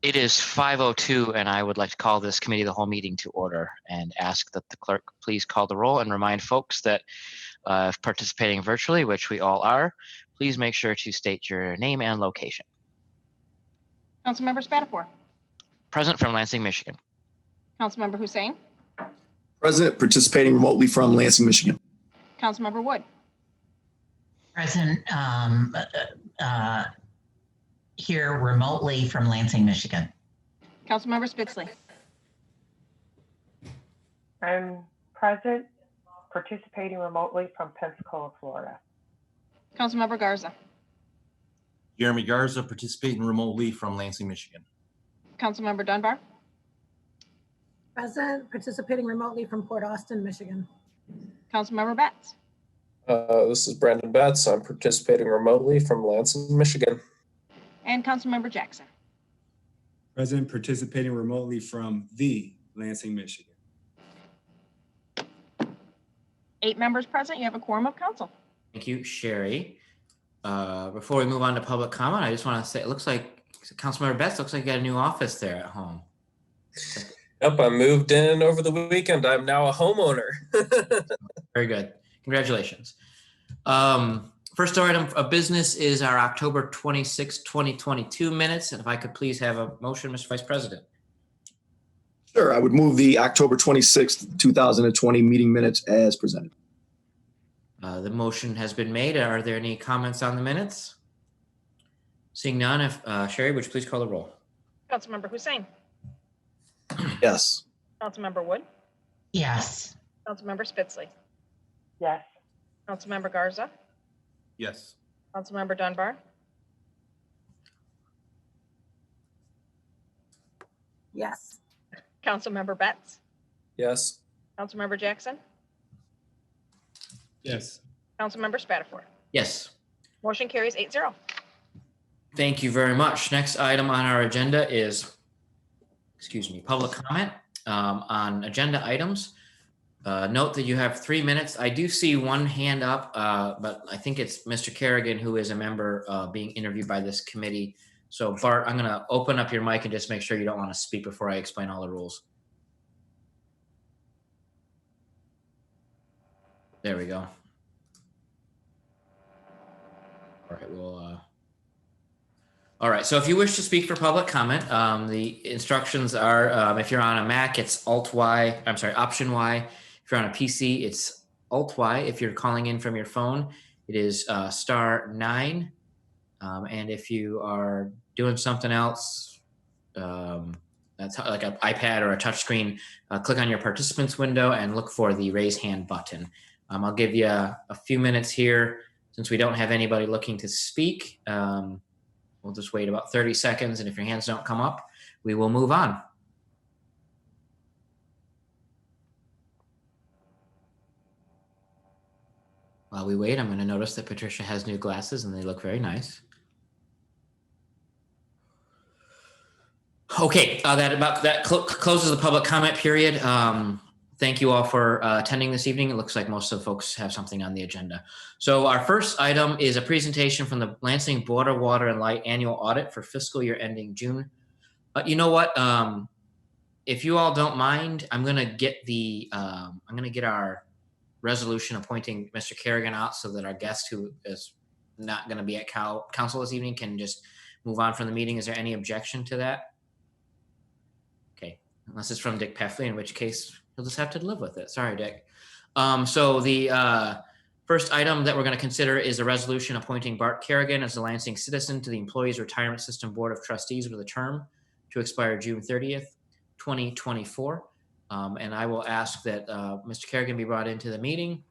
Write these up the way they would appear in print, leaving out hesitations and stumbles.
It is 5:02, and I would like to call this committee of the whole meeting to order and ask that the clerk please call the roll and remind folks that if participating virtually, which we all are, please make sure to state your name and location. Councilmember Spatafor. Present from Lansing, Michigan. Councilmember Hussein. Present, participating remotely from Lansing, Michigan. Councilmember Wood. Present here remotely from Lansing, Michigan. Councilmember Spitzley. I'm present, participating remotely from Pensacola, Florida. Councilmember Garza. Jeremy Garza, participating remotely from Lansing, Michigan. Councilmember Dunbar. Present, participating remotely from Port Austin, Michigan. Councilmember Betts. This is Brandon Betts. I'm participating remotely from Lansing, Michigan. And Councilmember Jackson. Present, participating remotely from the Lansing, Michigan. 8 members present. You have a quorum of council. Thank you, Sherry. Before we move on to public comment, I just want to say, it looks like Councilmember Betts, looks like you got a new office there at home. Yep, I moved in over the weekend. I'm now a homeowner. Very good. Congratulations. First item of business is our October 26, 2022 minutes. And if I could please have a motion, Mr. Vice President. Sure, I would move the October 26th, 2020 meeting minutes as presented. The motion has been made. Are there any comments on the minutes? Seeing none, if Sherry, would you please call the roll? Councilmember Hussein. Yes. Councilmember Wood. Yes. Councilmember Spitzley. Yes. Councilmember Garza. Yes. Councilmember Dunbar. Yes. Councilmember Betts. Yes. Councilmember Jackson. Yes. Councilmember Spatafor. Yes. Motion carries 8-0. Thank you very much. Next item on our agenda is, public comment on agenda items. Note that you have 3 minutes. I do see one hand up, but I think it's Mr. Kerrigan, who is a member being interviewed by this committee. So Bart, I'm going to open up your mic and just make sure you don't want to speak before I explain all the rules. There we go. All right, all right, so if you wish to speak for public comment, the instructions are, if you're on a Mac, it's Option Y. If you're on a PC, it's Alt Y. If you're calling in from your phone, it is *9. And if you are doing something else, that's like an iPad or a touchscreen, click on your participants window and look for the raise hand button. I'll give you a few minutes here since we don't have anybody looking to speak. We'll just wait about 30 seconds, and if your hands don't come up, we will move on. While we wait, I'm going to notice that Patricia has new glasses, and they look very nice. Okay, that closes the public comment period. Thank you all for attending this evening. It looks like most of the folks have something on the agenda. So our first item is a presentation from the Lansing Board of Water and Light Annual Audit for fiscal year ending June. But you know what? If you all don't mind, I'm gonna get our resolution appointing Mr. Kerrigan out so that our guest, who is not going to be at council this evening, can just move on from the meeting. Is there any objection to that? Okay, unless it's from Dick Peffley, in which case you'll just have to live with it. Sorry, Dick. So the first item that we're going to consider is a resolution appointing Bart Kerrigan as a Lansing citizen to the Employees Retirement System Board of Trustees with a term to expire June 30th, 2024. And I will ask that Mr. Kerrigan be brought into the meeting.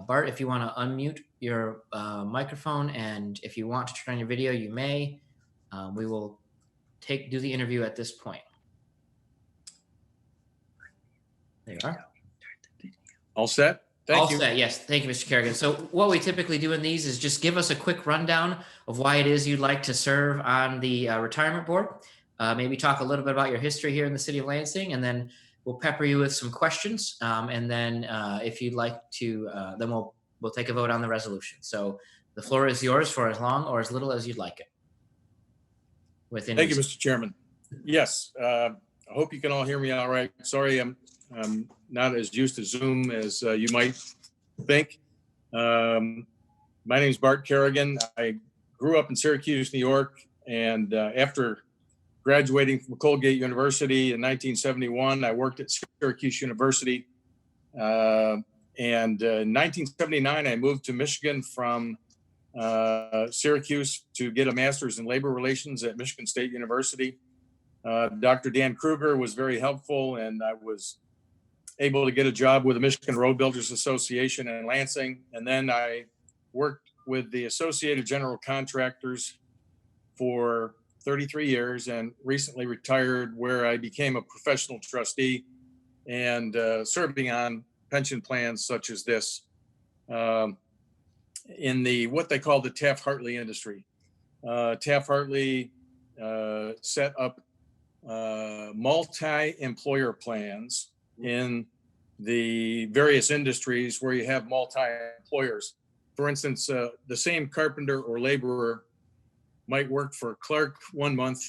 Bart, if you want to unmute your microphone, and if you want to turn on your video, you may. We will do the interview at this point. There you are. All set? Thank you. All set, yes. Thank you, Mr. Kerrigan. So what we typically do in these is just give us a quick rundown of why it is you'd like to serve on the retirement board. Maybe talk a little bit about your history here in the city of Lansing, and then we'll pepper you with some questions. And then if you'd like to, then we'll take a vote on the resolution. So the floor is yours for as long or as little as you'd like it. within. Thank you, Mr. Chairman. Yes, I hope you can all hear me all right. Sorry, I'm not as used to Zoom as you might think. My name is Bart Kerrigan. I grew up in Syracuse, New York, and after graduating from Colgate University in 1971, I worked at Syracuse University. And in 1979, I moved to Michigan from Syracuse to get a master's in labor relations at Michigan State University. Dr. Dan Kruger was very helpful, and I was able to get a job with the Michigan Road Builders Association in Lansing. And then I worked with the Associated General Contractors for 33 years and recently retired, where I became a professional trustee and serving on pension plans such as this in the what they call the Taft-Hartley industry. Taft-Hartley set up multi-employer plans in the various industries where you have multi-employers. For instance, the same carpenter or laborer might work for Clark one month,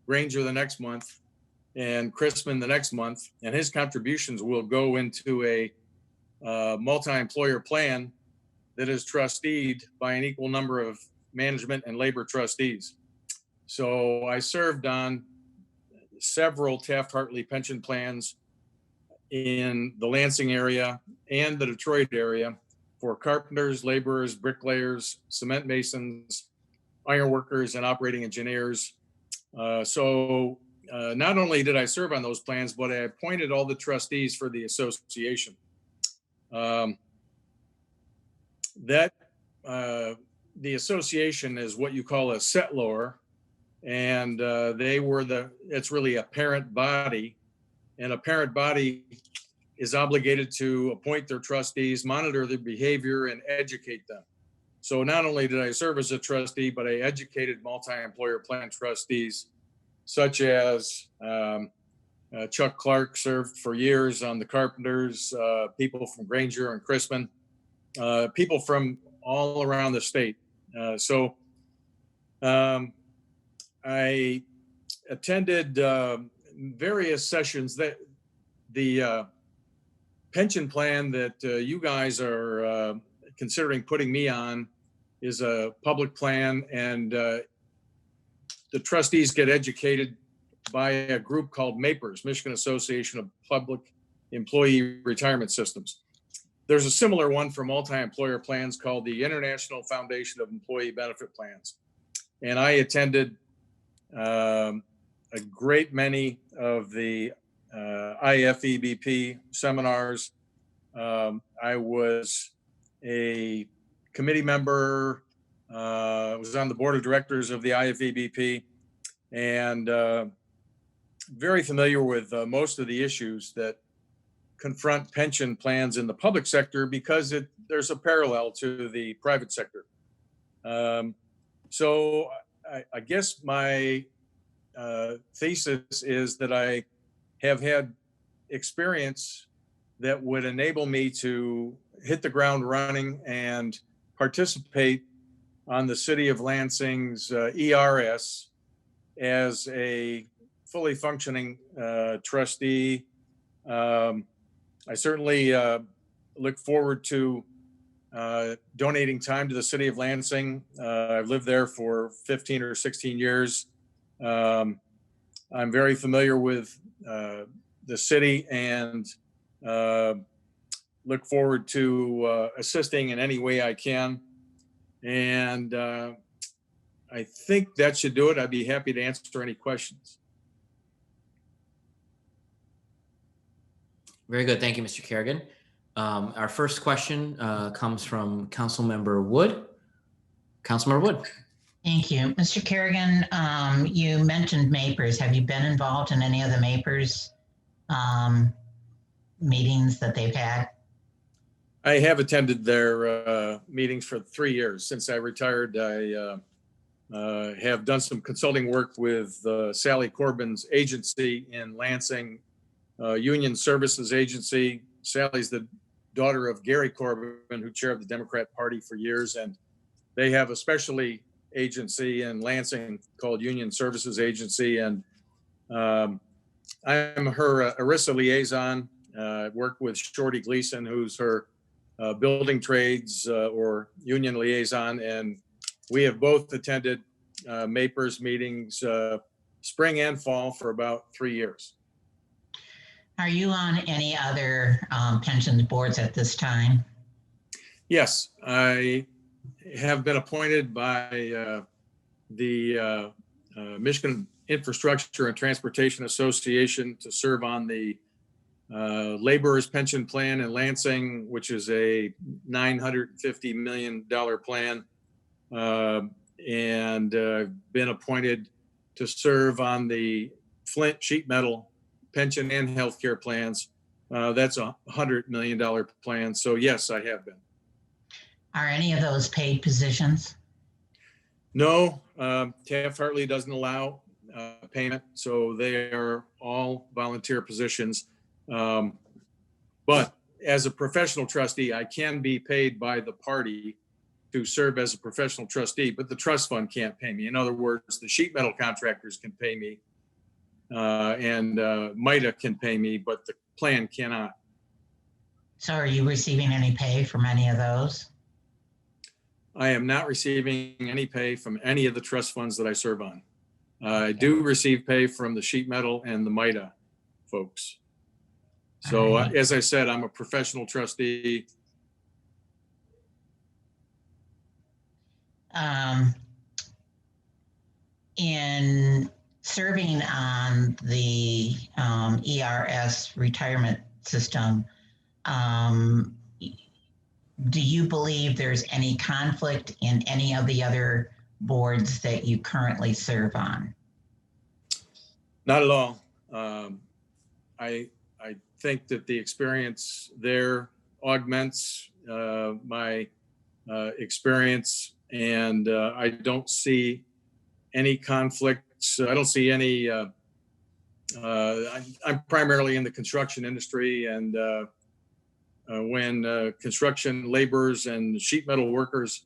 Granger the next month, and Chrisman the next month, and his contributions will go into a multi-employer plan that is trusteed by an equal number of management and labor trustees. So I served on several Taft-Hartley pension plans in the Lansing area and the Detroit area for carpenters, laborers, bricklayers, cement masons, iron workers, and operating engineers. So not only did I serve on those plans, but I appointed all the trustees for the association. The association is what you call a settlor, and it's really a parent body, and a parent body is obligated to appoint their trustees, monitor their behavior, and educate them. So not only did I serve as a trustee, but I educated multi-employer plan trustees, such as Chuck Clark served for years on the carpenters, people from Granger and Chrisman, people from all around the state. So I attended various sessions. That the pension plan that you guys are considering putting me on is a public plan, and the trustees get educated by a group called MAPERS, Michigan Association of Public Employee Retirement Systems. There's a similar one for multi-employer plans called the International Foundation of Employee Benefit Plans. And I attended a great many of the IFEBP seminars. I was a committee member, was on the board of directors of the IFEBP, and very familiar with most of the issues that confront pension plans in the public sector, because there's a parallel to the private sector. So I guess my thesis is that I have had experience that would enable me to hit the ground running and participate on the City of Lansing's ERS as a fully functioning trustee. I certainly look forward to donating time to the City of Lansing. I've lived there for 15 or 16 years. I'm very familiar with the city, and look forward to assisting in any way I can. And I think that should do it. I'd be happy to answer any questions. Very good. Thank you, Mr. Kerrigan. Our first question comes from Councilmember Wood. Councilmember Wood. Thank you. Mr. Kerrigan, you mentioned MAPERS. Have you been involved in any of the MAPERS meetings that they've had? I have attended their meetings for 3 years. Since I retired, I have done some consulting work with Sally Corbin's agency in Lansing, Union Services Agency. Sally's the daughter of Gary Corbin, who chaired the Democrat Party for years, and they have a specially agency in Lansing called Union Services Agency. And I'm her ERISA liaison. Work with Shorty Gleason, who's her building trades or union liaison. And we have both attended MAPERS meetings spring and fall for about 3 years. Are you on any other pensions boards at this time? Yes, I have been appointed by the Michigan Infrastructure and Transportation Association to serve on the laborers pension plan in Lansing, which is a $950 million plan, and been appointed to serve on the Flint sheet metal pension and healthcare plans. That's a $100 million plan. So yes, I have been. Are any of those paid positions? No, Taft-Hartley doesn't allow payment, so they are all volunteer positions. But as a professional trustee, I can be paid by the party to serve as a professional trustee, but the trust fund can't pay me. In other words, the sheet metal contractors can pay me, and MITA can pay me, but the plan cannot. So are you receiving any pay from any of those? I am not receiving any pay from any of the trust funds that I serve on. I do receive pay from the sheet metal and the MITA folks. So All right. as I said, I'm a professional trustee. In serving on the ERS retirement system, do you believe there's any conflict in any of the other boards that you currently serve on? Not at all. I think that the experience there augments my experience, and I don't see any conflicts. I don't see any. I'm primarily in the construction industry, and when construction laborers and sheet metal workers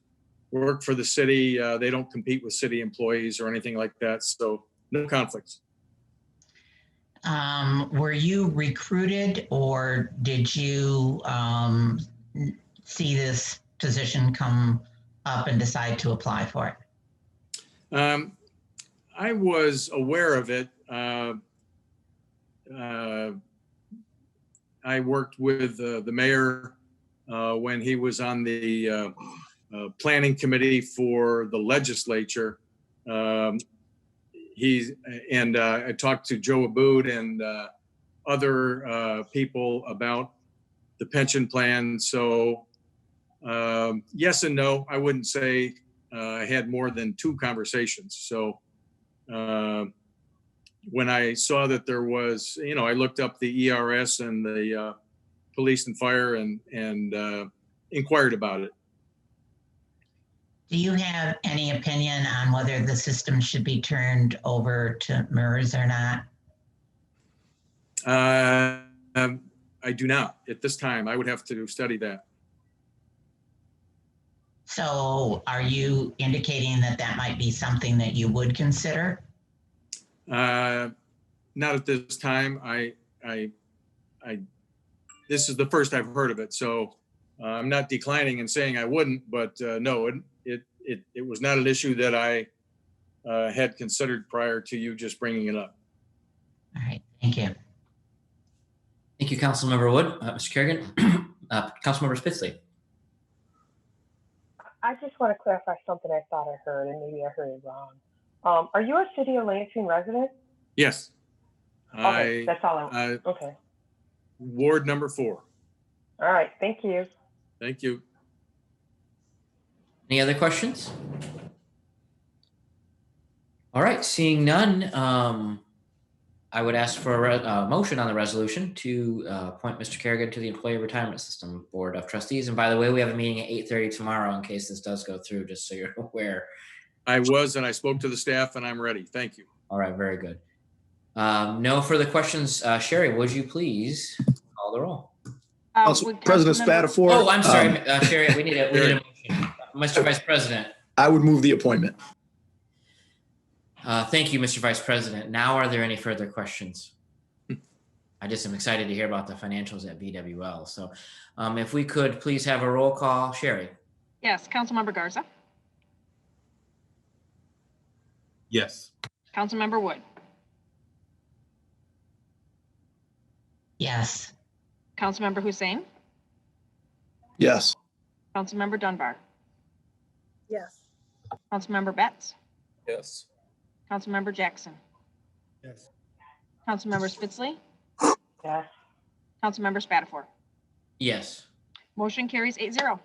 work for the city, they don't compete with city employees or anything like that. So no conflicts. Were you recruited, or did you see this position come up and decide to apply for it? I was aware of it. I worked with the mayor when he was on the planning committee for the legislature. I talked to Joe Abood and other people about the pension plan. So yes and no. I wouldn't say I had more than 2 conversations. So when I saw that there was, I looked up the ERS and the police and fire and inquired about it. Do you have any opinion on whether the system should be turned over to MERS or not? I do not at this time. I would have to study that. So are you indicating that that might be something that you would consider? Not at this time. This is the first I've heard of it. So I'm not declining and saying I wouldn't, but no, it was not an issue that I had considered prior to you just bringing it up. All right, thank you. Thank you, Councilmember Wood. Mr. Kerrigan, Councilmember Spitzley. I just want to clarify something I thought I heard, and maybe I heard it wrong. Are you a City of Lansing resident? Yes. Okay, that's all okay. Ward number 4. All right, thank you. Thank you. Any other questions? All right, seeing none, I would ask for a motion on the resolution to appoint Mr. Kerrigan to the Employee Retirement System Board of Trustees. And by the way, we have a meeting at 8:30 tomorrow in case this does go through, just so you're aware. I spoke to the staff, and I'm ready. Thank you. All right, very good. No further questions. Sherry, would you please call the roll? President Spatafor. Oh, I'm sorry, Sherry, we need a motion. Mr. Vice President. I would move the appointment. Thank you, Mr. Vice President. Now, are there any further questions? I just am excited to hear about the financials at VWL. So if we could please have a roll call. Sherry? Yes. Councilmember Garza, Yes. Councilmember Wood, Yes. Councilmember Hussein, Yes. Councilmember Dunbar, Yes. Councilmember Betts, Yes. Councilmember Jackson, Yes. Councilmember Spitzley, Yes. Councilmember Spatafor. Yes. Motion carries 8-0.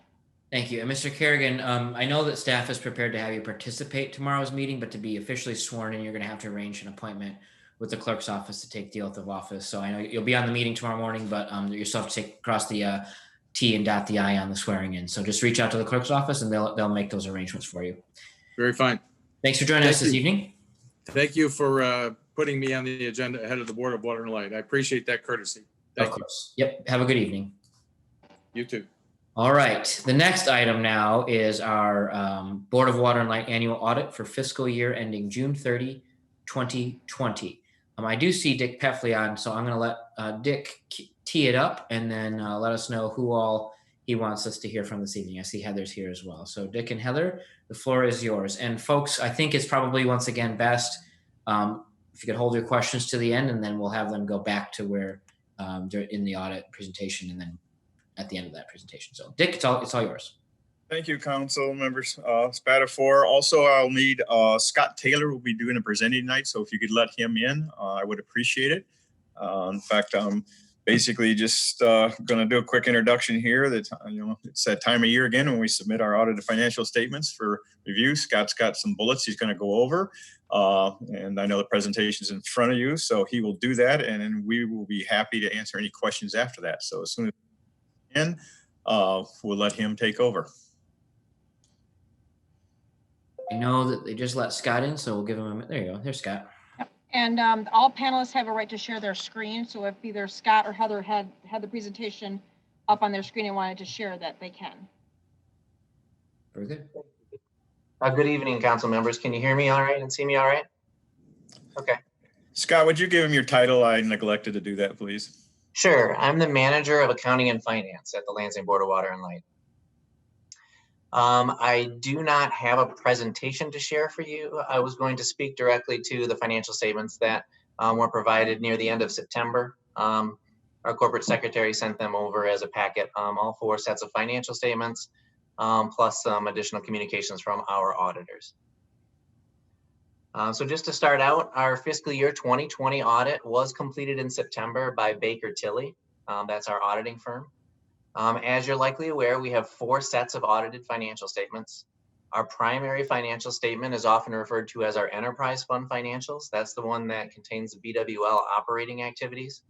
Thank you. And Mr. Kerrigan, I know that staff is prepared to have you participate tomorrow's meeting, but to be officially sworn in, you're going to have to arrange an appointment with the clerk's office to take the oath of office. So I know you'll be on the meeting tomorrow morning, but you still have to cross the T and dot the I on the swearing in. So just reach out to the clerk's office and they'll make those arrangements for you. Very fine. Thanks for joining us this evening. Thank you for putting me on the agenda ahead of the Board of Water and Light. I appreciate that courtesy. Of Thank you. course. Yep. Have a good evening. You too. All right. The next item now is our Board of Water and Light annual audit for fiscal year ending June 30, 2020. I do see Dick Peffley on, so I'm going to let Dick tee it up and then let us know who all he wants us to hear from this evening. I see Heather's here as well. So Dick and Heather, the floor is yours. And folks, I think it's probably once again best if you could hold your questions to the end, and then we'll have them go back to where they're in the audit presentation and then at the end of that presentation. So Dick, it's all yours. Thank you, council members. Spatafor. Also, I'll need Scott Taylor will be doing a presenting tonight. So if you could let him in, I would appreciate it. In fact, I'm basically just going to do a quick introduction here that, it's that time of year again when we submit our audited financial statements for review. Scott's got some bullets he's going to go over. And I know the presentation is in front of you, so he will do that. And then we will be happy to answer any questions after that. So as soon as we can, we'll let him take over. I know that they just let Scott in, so we'll give him a minute. There you go. There's Scott. And all panelists have a right to share their screen. So if either Scott or Heather had the presentation up on their screen and wanted to share that, they can. Very good. Good evening, council members. Can you hear me all right and see me all right? Okay. Scott, would you give him your title? I neglected to do that, please. Sure. I'm the manager of accounting and finance at the Lansing Board of Water and Light. I do not have a presentation to share for you. I was going to speak directly to the financial statements that were provided near the end of September. Our corporate secretary sent them over as a packet, all 4 sets of financial statements, plus some additional communications from our auditors. So just to start out, our fiscal year 2020 audit was completed in September by Baker Tilly. That's our auditing firm. As you're likely aware, we have 4 sets of audited financial statements. Our primary financial statement is often referred to as our enterprise fund financials. That's the one that contains the BWL operating activities.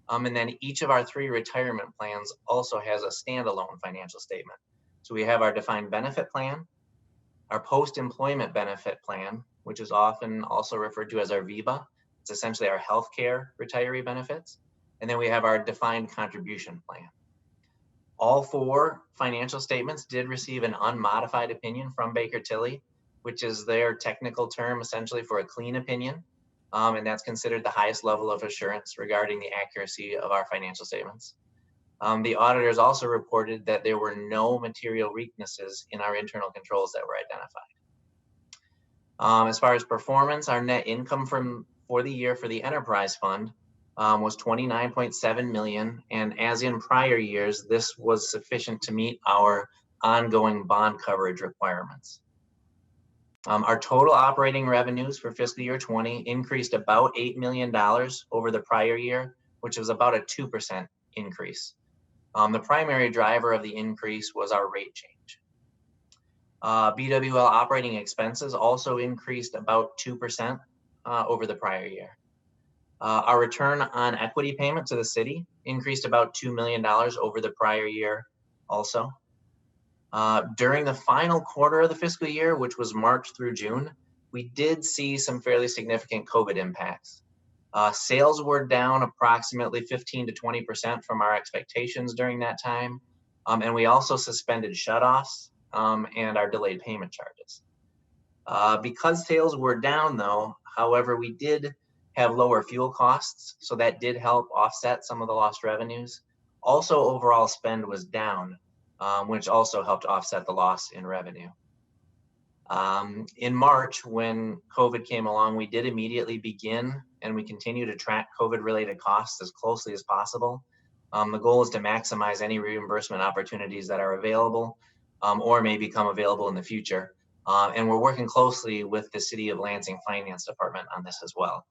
And then each of our 3 retirement plans also has a standalone financial statement. So we have our defined benefit plan, our post-employment benefit plan, which is often also referred to as our VEBA. It's essentially our healthcare retiree benefits. And then we have our defined contribution plan. All 4 financial statements did receive an unmodified opinion from Baker Tilly, which is their technical term essentially for a clean opinion. And that's considered the highest level of assurance regarding the accuracy of our financial statements. The auditors also reported that there were no material weaknesses in our internal controls that were identified. As far as performance, our net income for the year for the enterprise fund was $29.7 million. And as in prior years, this was sufficient to meet our ongoing bond coverage requirements. Our total operating revenues for fiscal year 20 increased about $8 million over the prior year, which was about a 2% increase. The primary driver of the increase was our rate change. BWL operating expenses also increased about 2% over the prior year. Our return on equity payment to the city increased about $2 million over the prior year also. During the final quarter of the fiscal year, which was March through June, we did see some fairly significant COVID impacts. Sales were down approximately 15 to 20% from our expectations during that time. And we also suspended shutoffs and our delayed payment charges. Because sales were down though, however, we did have lower fuel costs, so that did help offset some of the lost revenues. Also, overall spend was down, which also helped offset the loss in revenue. In March, when COVID came along, we did immediately begin and we continue to track COVID-related costs as closely as possible. The goal is to maximize any reimbursement opportunities that are available or may become available in the future. And we're working closely with the City of Lansing Finance Department on this as well.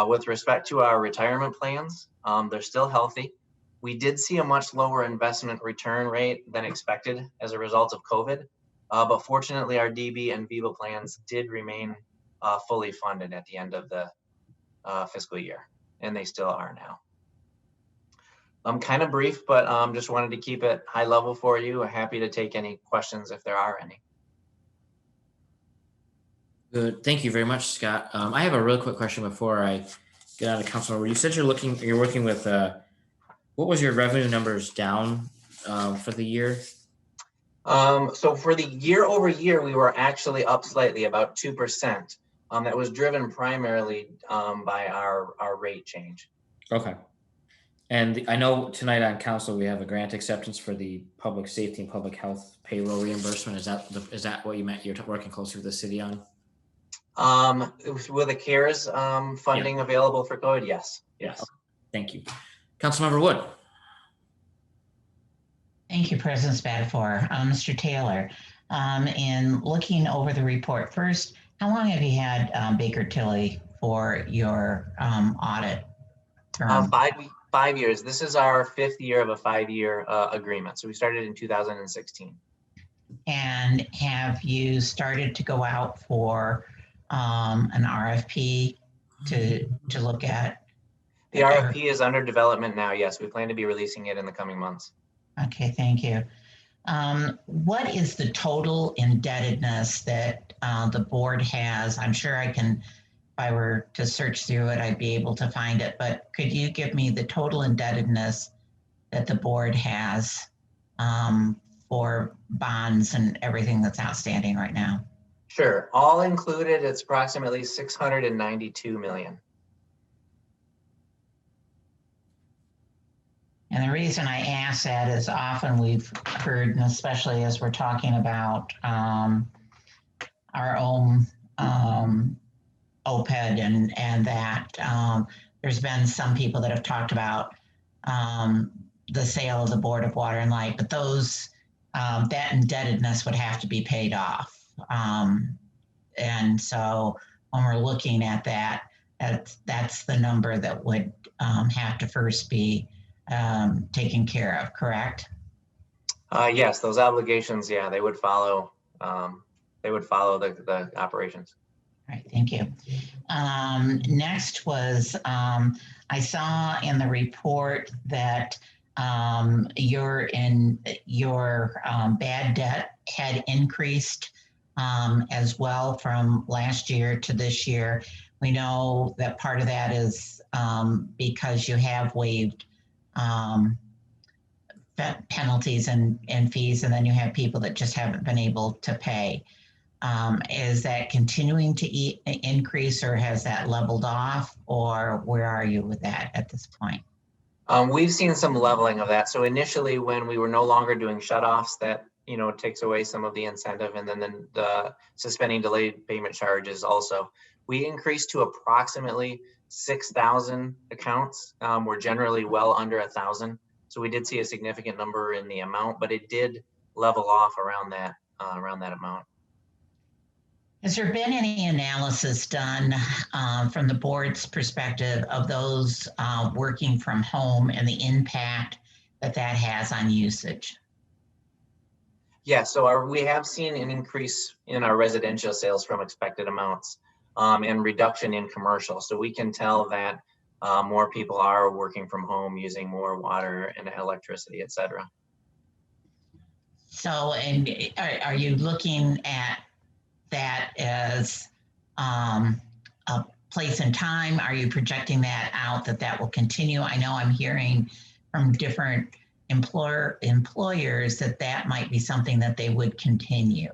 With respect to our retirement plans, they're still healthy. We did see a much lower investment return rate than expected as a result of COVID. But fortunately, our DB and VIVA plans did remain fully funded at the end of the fiscal year, and they still are now. I'm kind of brief, but just wanted to keep it high level for you. Happy to take any questions if there are any. Good. Thank you very much, Scott. I have a really quick question before I get out of council. You said you're working with, what was your revenue numbers down for the year? So for the year over year, we were actually up slightly, about 2%. That was driven primarily by our rate change. Okay. And I know tonight on council, we have a grant acceptance for the public safety and public health payroll reimbursement. Is that what you meant? You're working closely with the city on? With the CARES funding available for COVID, yes. Yes. Okay. Thank you. Councilmember Wood. Thank you, President Spatafor. Mr. Taylor, in looking over the report, first, how long have you had Baker Tilly for your audit term? 5 years. This is our 5th year of a 5-year agreement. So we started in 2016. And have you started to go out for an RFP to look at? The RFP is under development now. Yes, we plan to be releasing it in the coming months. Okay, thank you. What is the total indebtedness that the board has? I'm sure I can, if I were to search through it, I'd be able to find it, but could you give me the total indebtedness that the board has for bonds and everything that's outstanding right now? Sure. All included, it's approximately $692 million. And the reason I ask that is often we've heard, and especially as we're talking about our own OPED and that there's been some people that have talked about the sale of the Board of Water and Light, but those that indebtedness would have to be paid off. And so when we're looking at that, that's the number that would have to first be taken care of, correct? Yes, those obligations, yeah, they would follow the operations. All right, thank you. Next was, I saw in the report that your bad debt had increased as well from last year to this year. We know that part of that is because you have waived penalties and fees, and then you have people that just haven't been able to pay. Is that continuing to increase, or has that leveled off, or where are you with that at this point? We've seen some leveling of that. So initially, when we were no longer doing shutoffs, that takes away some of the incentive, and then the suspending delayed payment charges also. We increased to approximately 6,000 accounts. We're generally well under 1,000. So we did see a significant number in the amount, but it did level off around that amount. Has there been any analysis done from the board's perspective of those working from home and the impact that has on usage? Yeah, so we have seen an increase in our residential sales from expected amounts and reduction in commercial. So we can tell that more people are working from home, using more water and electricity, et cetera. So, and are you looking at that as a place and time? Are you projecting that out, that will continue? I know I'm hearing from different employers that might be something that they would continue.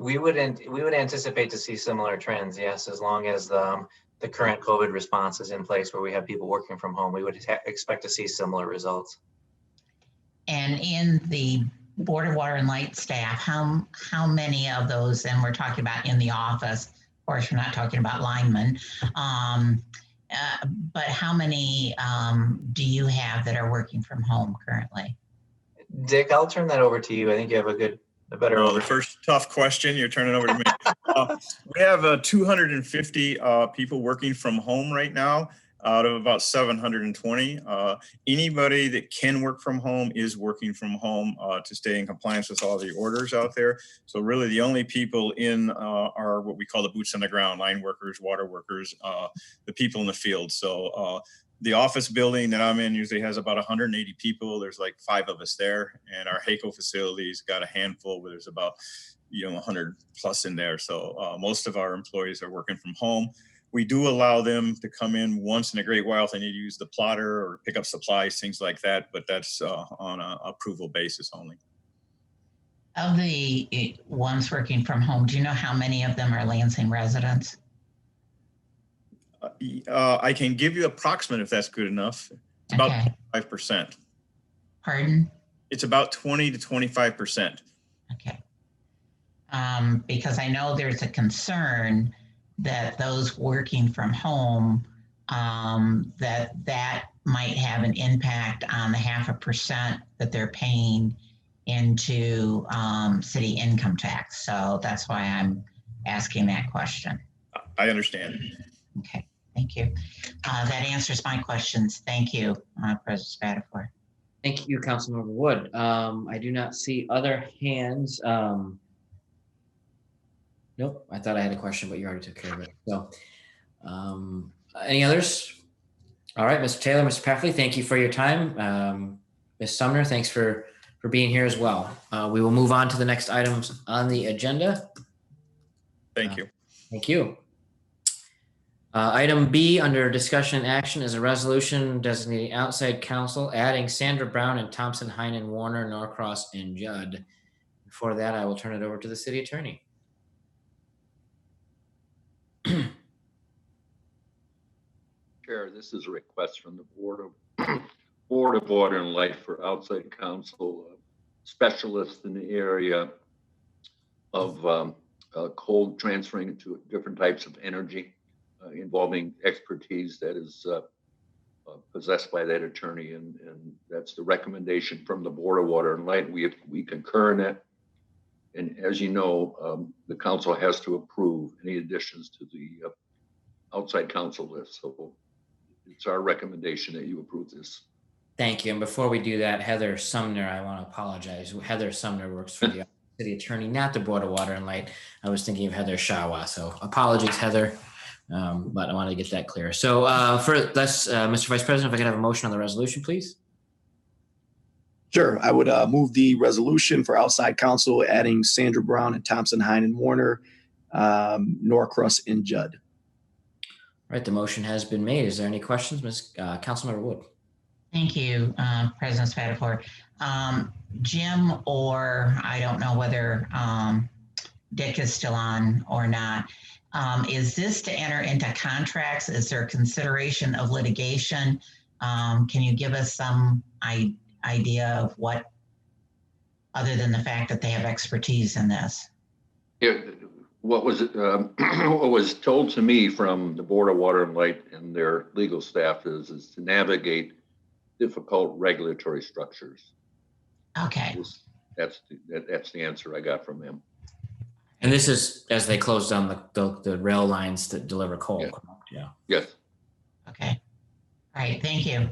We would anticipate to see similar trends, yes, as long as the current COVID response is in place where we have people working from home. We would expect to see similar results. And in the Board of Water and Light staff, how many of those, and we're talking about in the office, of course, we're not talking about linemen, but how many do you have that are working from home currently? Dick, I'll turn that over to you. I think you have a better The overview. first tough question, you're turning over to me. We have 250 people working from home right now out of about 720. Anybody that can work from home is working from home to stay in compliance with all the orders out there. So really the only people in are what we call the boots on the ground, line workers, water workers, the people in the field. So the office building that I'm in usually has about 180 people. There's like 5 of us there, and our HACO facility's got a handful where there's about 100 plus in there. So most of our employees are working from home. We do allow them to come in once in a great while if they need to use the plotter or pick up supplies, things like that. But that's on an approval basis only. Of the ones working from home, do you know how many of them are Lansing residents? I can give you approximate if that's good enough. It's about Okay. 5%. Pardon? It's about 20 to 25%. Okay. Because I know there's a concern that those working from home, that might have an impact on the 0.5% that they're paying into city income tax. So that's why I'm asking that question. I understand. Okay, thank you. That answers my questions. Thank you, President Spatafor. Thank you, Councilmember Wood. I do not see other hands. Nope, I thought I had a question, but you already took care of it. So, any others? All right, Mr. Taylor, Mr. Paffley, thank you for your time. Ms. Sumner, thanks for being here as well. We will move on to the next items on the agenda. Thank you. Thank you. Item B under discussion and action is a resolution designating outside counsel, adding Sandra Brown and Thompson, Heinen, Warner, Norcross, and Judd. Before that, I will turn it over to the city attorney. Chair, this is a request from the Board of Water and Light for outside counsel specialists in the area of cold transferring into different types of energy involving expertise that is possessed by that attorney, and that's the recommendation from the Board of Water and Light. We concur in that, and as you know, the council has to approve any additions to the outside counsel list. So it's our recommendation that you approve this. Thank you. And before we do that, Heather Sumner, I want to apologize. Heather Sumner works for the city attorney, not the Board of Water and Light. I was thinking of Heather Shawa. So apologies, Heather. But I wanted to get that clear. So Mr. Vice President, if I could have a motion on the resolution, please. Sure. I would move the resolution for outside counsel, adding Sandra Brown and Thompson, Heinen, Warner, Norcross, and Judd. All right, the motion has been made. Is there any questions, Councilmember Wood? Thank you, President Spatafor. Jim, or I don't know whether Dick is still on or not. Is this to enter into contracts? Is there consideration of litigation? Can you give us some idea of what, other than the fact that they have expertise in this? What was told to me from the Board of Water and Light and their legal staff is to navigate difficult regulatory structures. Okay. That's the answer I got from them. And this is as they close down the rail lines that deliver coal. Yeah. Yes. Okay. All right. Thank you.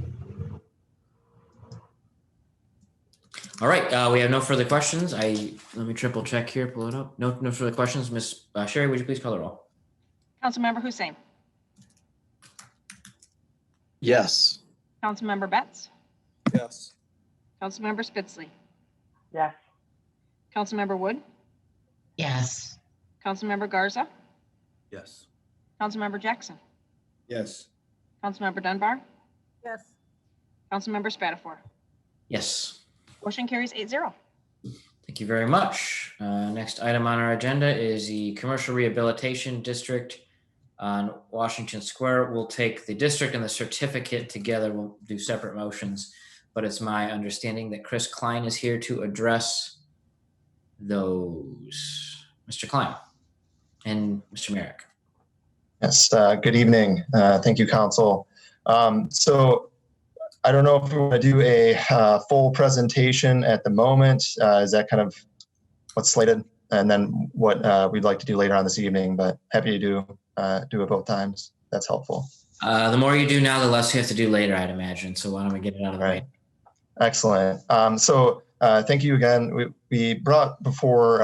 All right. We have no further questions. Let me triple check here. Pull it up. No further questions. Ms. Sherry, would you please call the roll? Councilmember Hussein. Yes. Councilmember Betts. Yes. Councilmember Spitzley. Yes. Councilmember Wood. Yes. Councilmember Garza. Yes. Councilmember Jackson. Yes. Councilmember Dunbar. Yes. Councilmember Spatafor. Yes. Motion carries 8-0. Thank you very much. Next item on our agenda is the Commercial Rehabilitation District on Washington Square. We'll take the district and the certificate together. We'll do separate motions, but it's my understanding that Chris Klein is here to address those. Mr. Klein and Mr. Merrick. Yes, good evening. Thank you, Council. So I don't know if we want to do a full presentation at the moment. Is that kind of what's slated? And then what we'd like to do later on this evening, but happy to do it both times. That's helpful. The more you do now, the less you have to do later, I'd imagine. So why don't we get it out of the way? Excellent. So thank you again. We brought before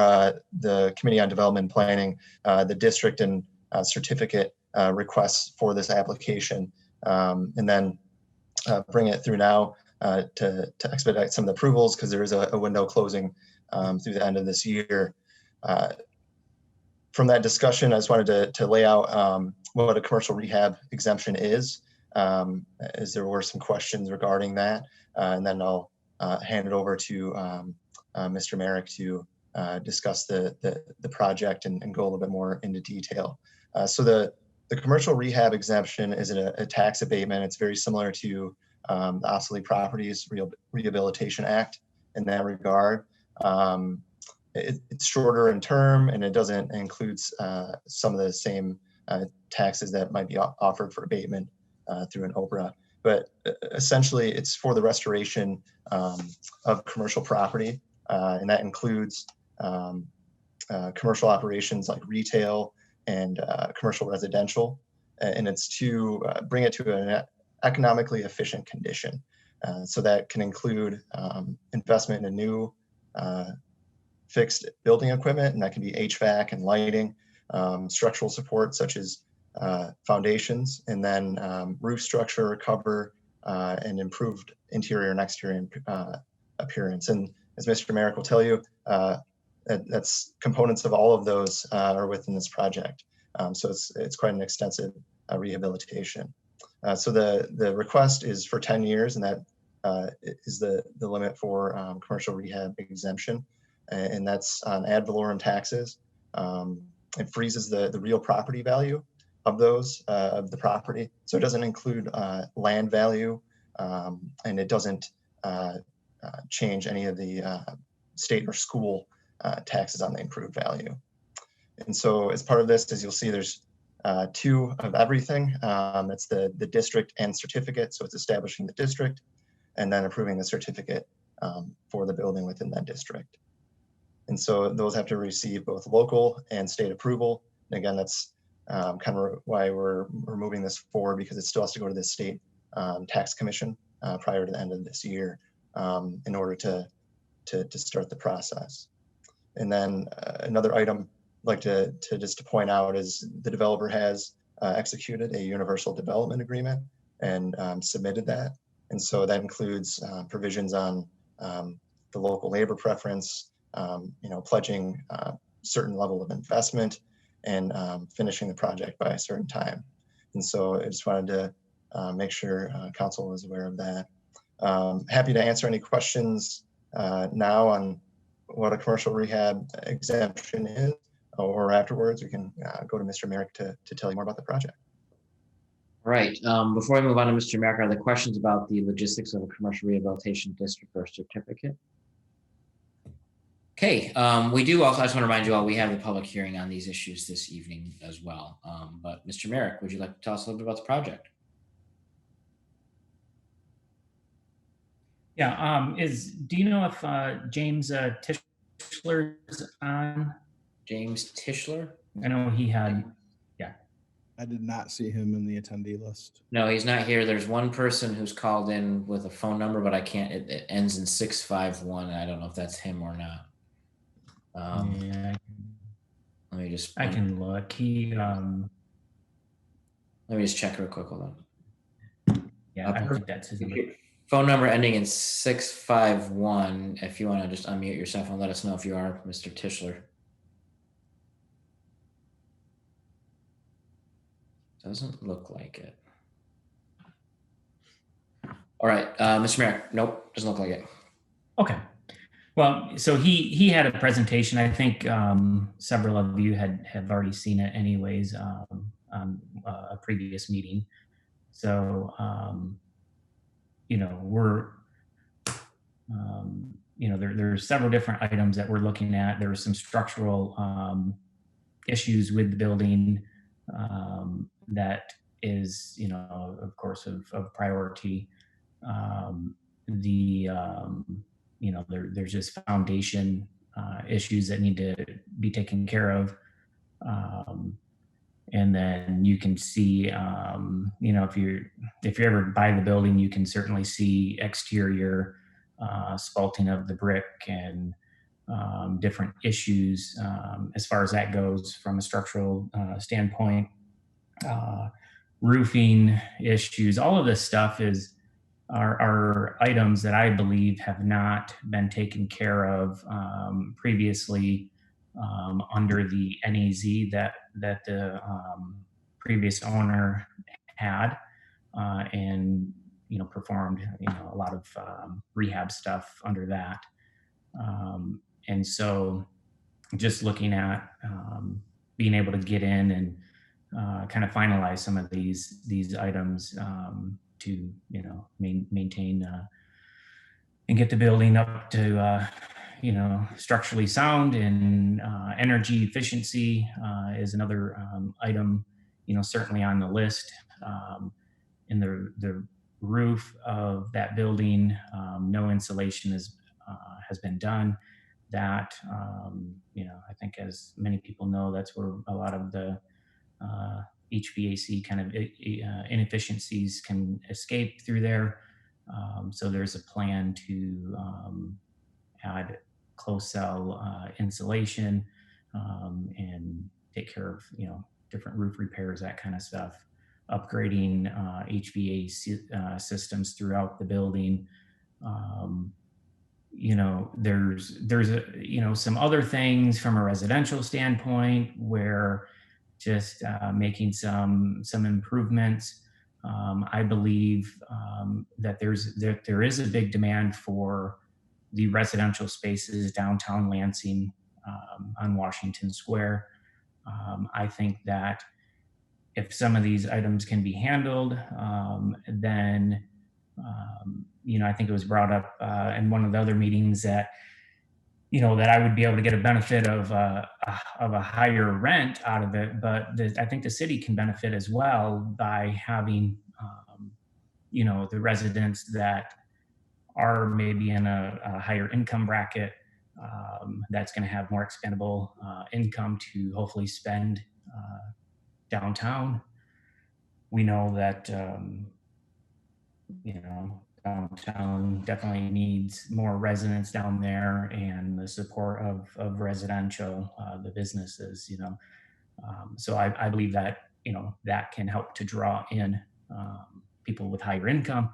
the Committee on Development and Planning the district and certificate requests for this application, and then bring it through now to expedite some of the approvals because there is a window closing through the end of this year. From that discussion, I just wanted to lay out what a commercial rehab exemption is, as there were some questions regarding that, and then I'll hand it over to Mr. Merrick to discuss the project and go a little bit more into detail. So the commercial rehab exemption is a tax abatement. It's very similar to the Obsolete Properties Rehabilitation Act in that regard. It's shorter in term, and it doesn't include some of the same taxes that might be offered for abatement through an OPRA. But essentially, it's for the restoration of commercial property, and that includes commercial operations like retail and commercial residential, and it's to bring it to an economically efficient condition. So that can include investment in a new fixed building equipment, and that can be HVAC and lighting, structural support such as foundations, and then roof structure, cover, and improved interior and exterior appearance. And as Mr. Merrick will tell you, that's components of all of those are within this project. So it's quite an extensive rehabilitation. So the request is for 10 years, and that is the limit for commercial rehab exemption. And that's on ad valorem taxes. It freezes the real property value of those, of the property. So it doesn't include land value, and it doesn't change any of the state or school taxes on the improved value. And so as part of this, as you'll see, there's two of everything. It's the district and certificate. So it's establishing the district and then approving the certificate for the building within that district. And so those have to receive both local and state approval. And again, that's kind of why we're moving this forward, because it still has to go to the state tax commission prior to the end of this year in order to start the process. And then another item I'd like to point out is the developer has executed a universal development agreement and submitted that. And so that includes provisions on the local labor preference, pledging a certain level of investment and finishing the project by a certain time. And so I just wanted to make sure council was aware of that. Happy to answer any questions now on what a commercial rehab exemption is, or afterwards we can go to Mr. Merrick to tell you more about the project. All right. Before I move on to Mr. Merrick, are there questions about the logistics of a commercial rehabilitation district or certificate? Okay, we do also, I just want to remind you all, we have the public hearing on these issues this evening as well. But Mr. Merrick, would you like to tell us a little bit about the project? Yeah, do you know if James Tischler's on? James Tischler? I know he had, yeah. I did not see him in the attendee list. No, he's not here. There's one person who's called in with a phone number, but I can't, it ends in 651. I don't know if that's him or not. Yeah, let me just. I can look. Let me just check real quick. Hold on. Yeah, I think that's his number. Phone number ending in 651. If you want to just unmute yourself and let us know if you are Mr. Tischler. Doesn't look like it. All right, Mr. Merrick. Nope, doesn't look like it. Okay. Well, so he had a presentation. I think several of you have already seen it anyways on a previous meeting. So we're there's several different items that we're looking at. There were some structural issues with the building that is of course of priority. There's just foundation issues that need to be taken care of. And then you can see, if you ever buy the building, you can certainly see exterior spalting of the brick and different issues as far as that goes from a structural standpoint. Roofing issues, all of this stuff are items that I believe have not been taken care of previously under the NEZ that the previous owner had, and performed a lot of rehab stuff under that. And so just looking at being able to get in and kind of finalize some of these items to maintain and get the building up to structurally sound, and energy efficiency is another item certainly on the list. In the roof of that building, no insulation has been done. That I think, as many people know, that's where a lot of the HVAC kind of inefficiencies can escape through there. So there's a plan to add closed cell insulation and take care of different roof repairs, that kind of stuff. Upgrading HVAC systems throughout the building. There's some other things from a residential standpoint where just making some improvements. I believe that there is a big demand for the residential spaces downtown Lansing on Washington Square. I think that if some of these items can be handled, then I think it was brought up in one of the other meetings that that I would be able to get a benefit of a higher rent out of it, but I think the city can benefit as well by having the residents that are maybe in a higher income bracket that's going to have more expendable income to hopefully spend downtown. We know that downtown definitely needs more residents down there, and the support of residential, the businesses, so I believe that that can help to draw in people with higher income.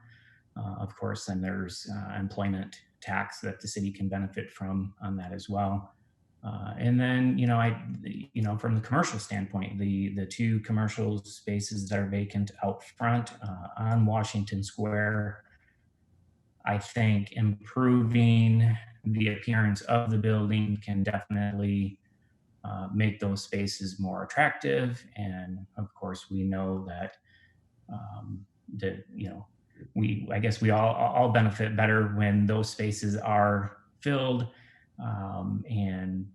Of course, then there's employment tax that the city can benefit from on that as well. And then, from the commercial standpoint, the two commercial spaces that are vacant out front on Washington Square, I think improving the appearance of the building can definitely make those spaces more attractive. And of course, we know that I guess we all benefit better when those spaces are filled, and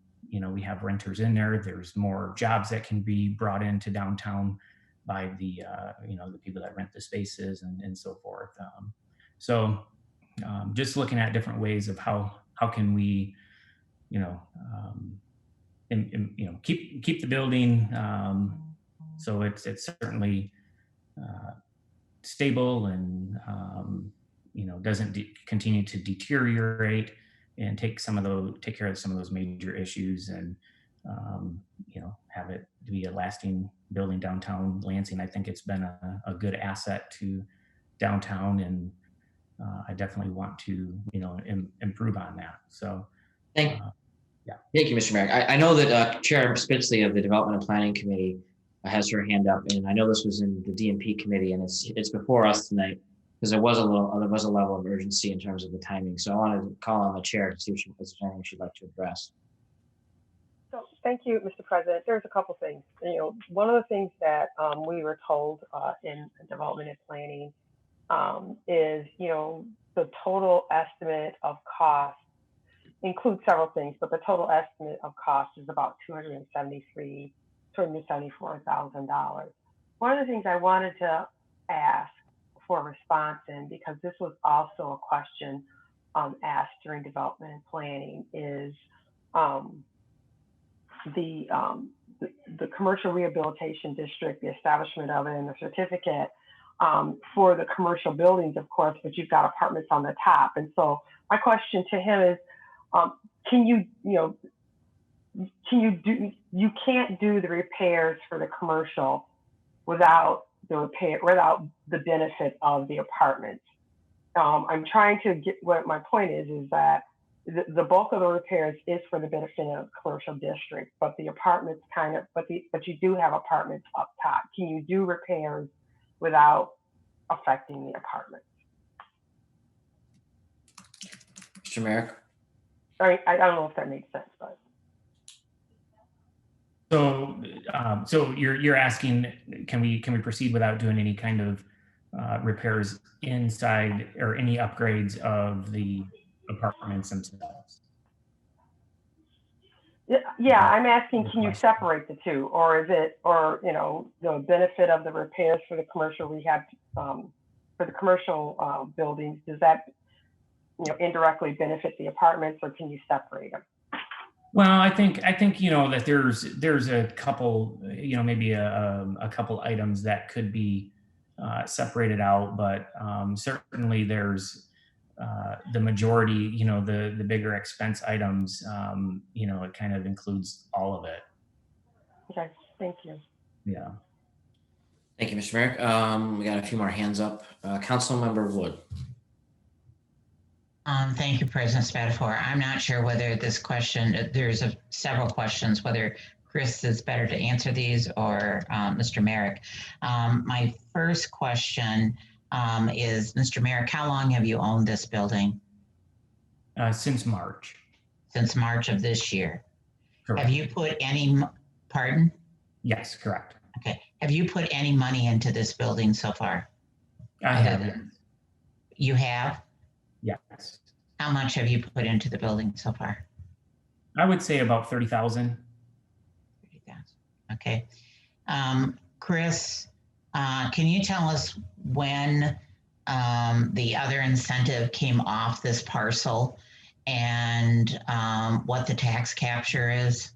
we have renters in there. There's more jobs that can be brought into downtown by the the people that rent the spaces and so forth. So just looking at different ways of how can we keep the building so it's certainly stable and doesn't continue to deteriorate, and take care of some of those major issues, and have it be a lasting building downtown Lansing. I think it's been a good asset to downtown, and I definitely want to improve on that. So thank you, Mr. Merrick. I know that Chair Spitzley of the Development and Planning Committee has her hand up, and I know this was in the DMP committee, and it's before us tonight. because there was a level of urgency in terms of the timing. So I wanted to call on the chair to see if there's anything she'd like to address. So thank you, Mr. President. There's a couple things. One of the things that we were told in development and planning is, the total estimate of cost includes several things, but the total estimate of cost is about $274,000. One of the things I wanted to ask for a response in, because this was also a question asked during development and planning, is the commercial rehabilitation district, the establishment of it, and the certificate for the commercial buildings, of course, but you've got apartments on the top. And so my question to him is, you can't do the repairs for the commercial without the benefit of the apartments. I'm trying to get what my point is that the bulk of the repairs is for the benefit of the commercial district, but the apartments but you do have apartments up top. Can you do repairs without affecting the apartments? Mr. Merrick? I don't know if that makes sense, but. So you're asking, can we proceed without doing any kind of repairs inside or any upgrades of the apartments themselves? Yeah, I'm asking, can you separate the two, or is it, the benefit of the repairs for the commercial rehab, for the commercial buildings, does that, indirectly benefit the apartments, or can you separate them? Well, I think that there's a couple, maybe a couple items that could be separated out, but certainly there's the majority, the bigger expense items, it kind of includes all of it. Okay, thank you. Yeah. Thank you, Mr. Merrick. We got a few more hands up. Councilmember Wood. Thank you, President Spatafor. I'm not sure whether this question, there's several questions, whether Chris is better to answer these or Mr. Merrick. My first question is, Mr. Merrick, how long have you owned this building? Since March. Since March of this year. Correct. Have you put any, pardon? Yes, correct. Okay. Have you put any money into this building so far? I have, yes. You have? Yes. How much have you put into the building so far? I would say about 30,000. 30,000. Okay. Chris, can you tell us when the other incentive came off this parcel and what the tax capture is?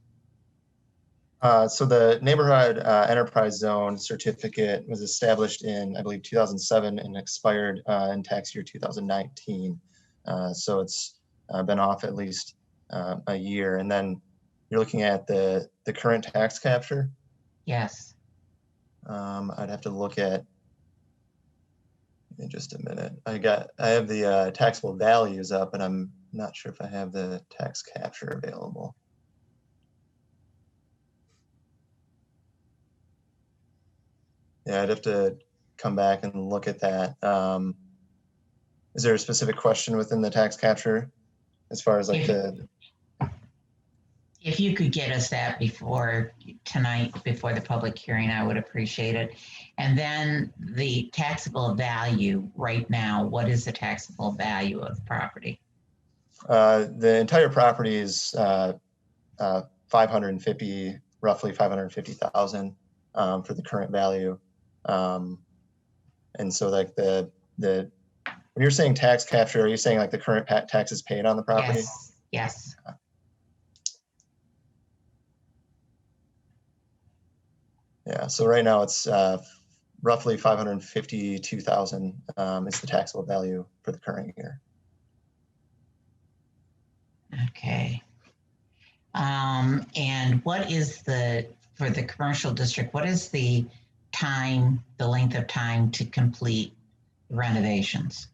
So the neighborhood enterprise zone certificate was established in, I believe, 2007 and expired in tax year 2019. So it's been off at least a year. And then you're looking at the current tax capture? Yes. I'd have to look at, in just a minute. I have the taxable values up, and I'm not sure if I have the tax capture available. Yeah, I'd have to come back and look at that. Is there a specific question within the tax capture as far as like If you could get us that before tonight, before the public hearing, I would appreciate it. And then the taxable value right now, what is the taxable value of the property? The entire property is roughly 550,000 for the current value. And so like when you're saying tax capture, are you saying like the current taxes paid on the property? Yes, yes. Yeah, so right now it's roughly 552,000 is the taxable value for the current year. Okay. And what is for the commercial district, what is the length of time to complete renovations?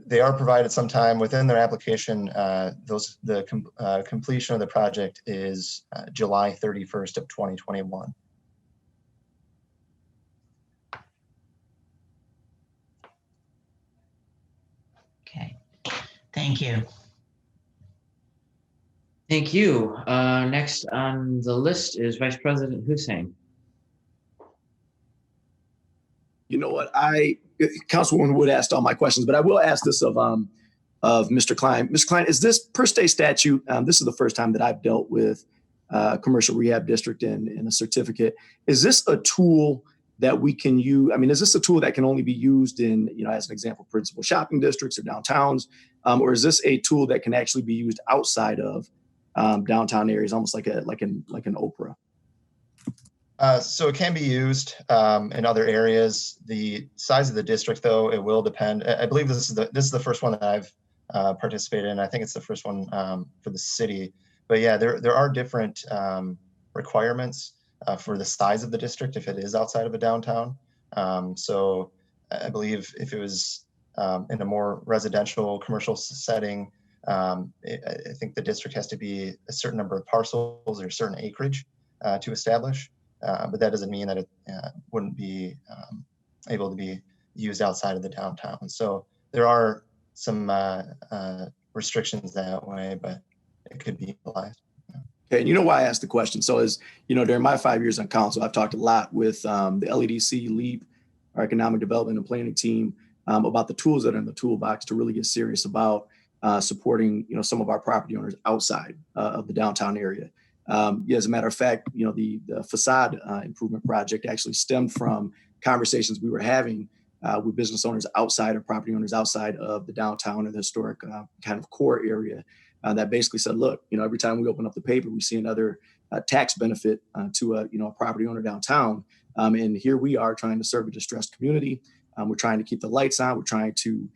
They are provided sometime within their application. The completion of the project is July 31st of 2021. Thank you. Thank you. Next on the list is Vice President Hussein. You know what? Councilwoman Wood asked all my questions, but I will ask this of Mr. Klein. Mr. Klein, is this per state statute? This is the first time that I've dealt with commercial rehab district in a certificate. Is this a tool that we can use? I mean, is this a tool that can only be used in, as an example, principal shopping districts or downtowns? Or is this a tool that can actually be used outside of downtown areas, almost like an Oprah? So it can be used in other areas. The size of the district, though, it will depend. I believe this is the first one that I've participated in. I think it's the first one for the city. But yeah, there are different requirements for the size of the district if it is outside of a downtown. So I believe if it was in a more residential commercial setting, I think the district has to be a certain number of parcels or certain acreage to establish. But that doesn't mean that it wouldn't be able to be used outside of the downtown. So there are some restrictions that way, but it could be utilized. Okay, and you know why I asked the question. So during my 5 years on council, I've talked a lot with the LEDC, LEAP, our economic development and planning team, about the tools that are in the toolbox to really get serious about supporting, some of our property owners outside of the downtown area. As a matter of fact, the facade improvement project actually stemmed from conversations we were having with business owners outside, or property owners outside of the downtown or the historic kind of core area that basically said, look, every time we open up the paper, we see another tax benefit to a property owner downtown. And here we are trying to serve a distressed community. We're trying to keep the lights on. We're trying to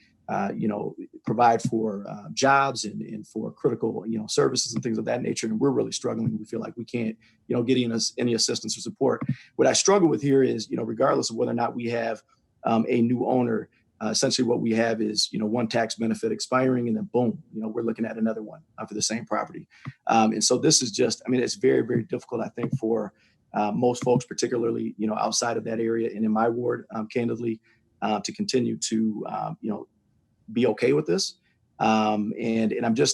provide for jobs and for critical, services and things of that nature. And we're really struggling. We feel like we can't, get any assistance or support. What I struggle with here is, regardless of whether or not we have a new owner, essentially what we have is, one tax benefit expiring, and then boom, we're looking at another one for the same property. And so this is just, it's very, very difficult, I think, for most folks, particularly, outside of that area and in my ward, candidly, to continue to, be okay with this. And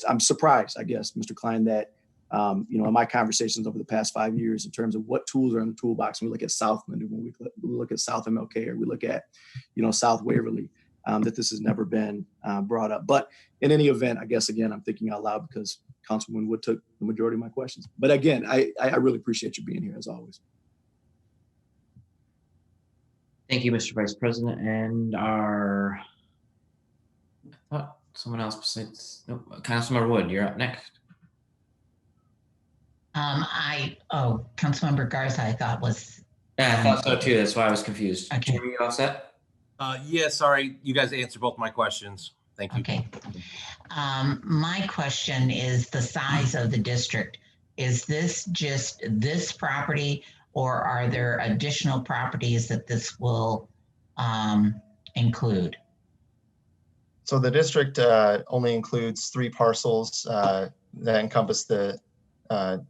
I'm surprised, I guess, Mr. Klein, that, in my conversations over the past 5 years in terms of what tools are in the toolbox, when we look at Southland, when we look at South MLK, or we look at, South Waverly, that this has never been brought up. But in any event, I guess, again, I'm thinking out loud because Councilwoman Wood took the majority of my questions. But again, I really appreciate you being here as always. Thank you, Mr. Vice President. And I thought someone else besides, nope, Councilmember Wood, you're up next. Councilmember Garza, I thought was. Yeah, I thought so too. That's why I was confused. Okay. Jeremy, you all set? Yeah, sorry. You guys answered both my questions. Thank you. Okay. My question is the size of the district. Is this just this property, or are there additional properties that this will include? So the district only includes 3 parcels that encompass the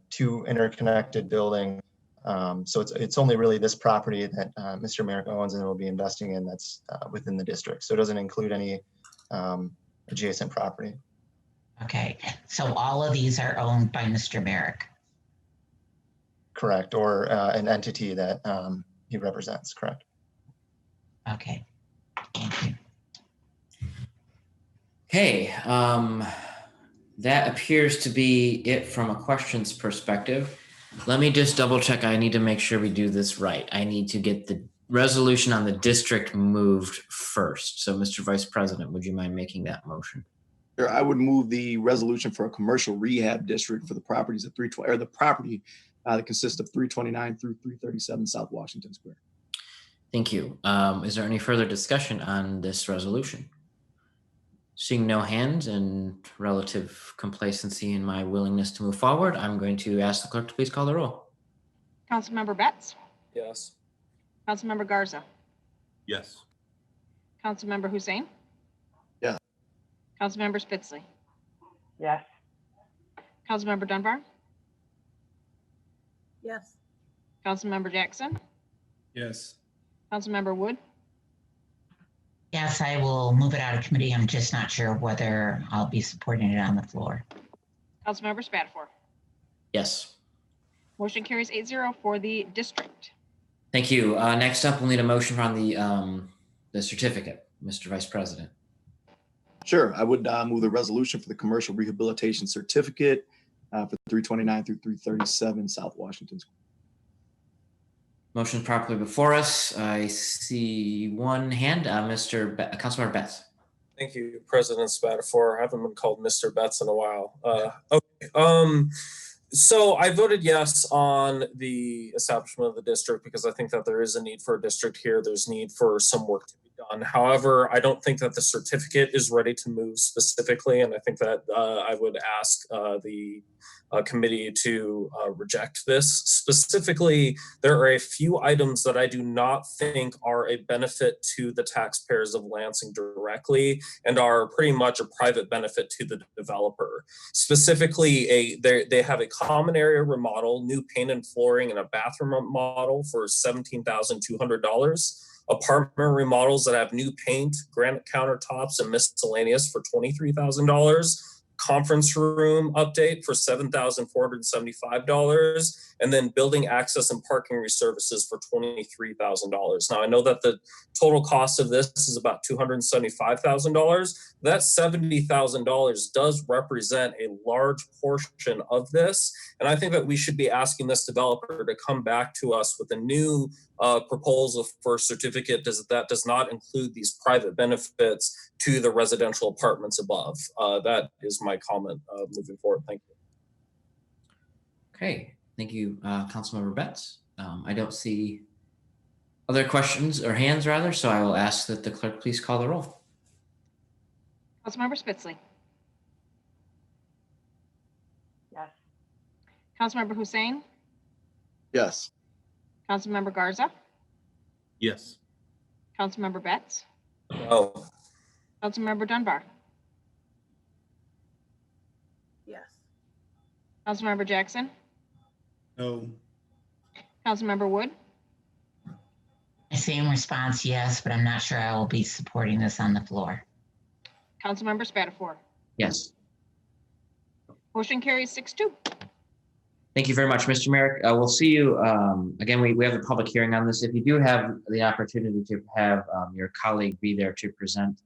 2 interconnected buildings. So it's only really this property that Mr. Merrick owns and will be investing in that's within the district. So it doesn't include any adjacent property. Okay, so all of these are owned by Mr. Merrick? Correct, or an entity that he represents, correct. Okay, thank you. Okay, that appears to be it from a questions perspective. Let me just double check. I need to make sure we do this right. I need to get the resolution on the district moved first. So, Mr. Vice President, would you mind making that motion? Sure, I would move the resolution for a commercial rehab district for the properties at 320, or the property that consists of 329 through 337 South Washington Square. Thank you. Is there any further discussion on this resolution? Seeing no hands and relative complacency in my willingness to move forward, I'm going to ask the clerk to please call the roll. Councilmember Betts, Yes. Councilmember Garza, Yes. Councilmember Hussein. Yeah. Councilmember Spitzley, Yes. Councilmember Dunbar, Yes. Councilmember Jackson, Yes. Councilmember Wood, Yes, I will move it out of committee. I'm just not sure whether I'll be supporting it on the floor. Councilmember Spatafor. Yes. Motion carries 8-0 for the district. Thank you. Next up, we'll need a motion on the certificate, Mr. Vice President. Sure. I would move the resolution for the commercial rehabilitation certificate for 329 through 337 South Washington. Motion properly before us. I see one hand, Councilmember Betts. Thank you, President Spatafor. I haven't been called Mr. Betts in a while. Okay. So I voted yes on the establishment of the district because I think that there is a need for a district here. There's need for some work to be done. However, I don't think that the certificate is ready to move specifically, and I think that I would ask the committee to reject this. Specifically, there are a few items that I do not think are a benefit to the taxpayers of Lansing directly and are pretty much a private benefit to the developer. Specifically, they have a common area remodel, new paint and flooring, and a bathroom remodel for $17,200. Apartment remodels that have new paint, granite countertops, and miscellaneous for $23,000. Conference room update for $7,475, and then building access and parking resurfaces for $23,000. Now I know that the total cost of this is about $275,000. That $70,000 does represent a large portion of this, and I think that we should be asking this developer to come back to us with a new proposal for a certificate that does not include these private benefits to the residential apartments above. That is my comment moving forward. Thank you. Okay, thank you, Councilmember Betts. I don't see other questions or hands rather, so I will ask that the clerk please call the roll. Councilmember Spitzley. Yes. Councilmember Hussein. Yes. Councilmember Garza. Yes. Councilmember Betts. No. Councilmember Dunbar. Yes. Councilmember Jackson. No. Councilmember Wood. Same response, yes, but I'm not sure I will be supporting this on the floor. Councilmember Spatafor. Yes. Motion carries 6-2. Thank you very much, Mr. Merrick. We'll see you again. We have a public hearing on this. If you do have the opportunity to have your colleague be there to present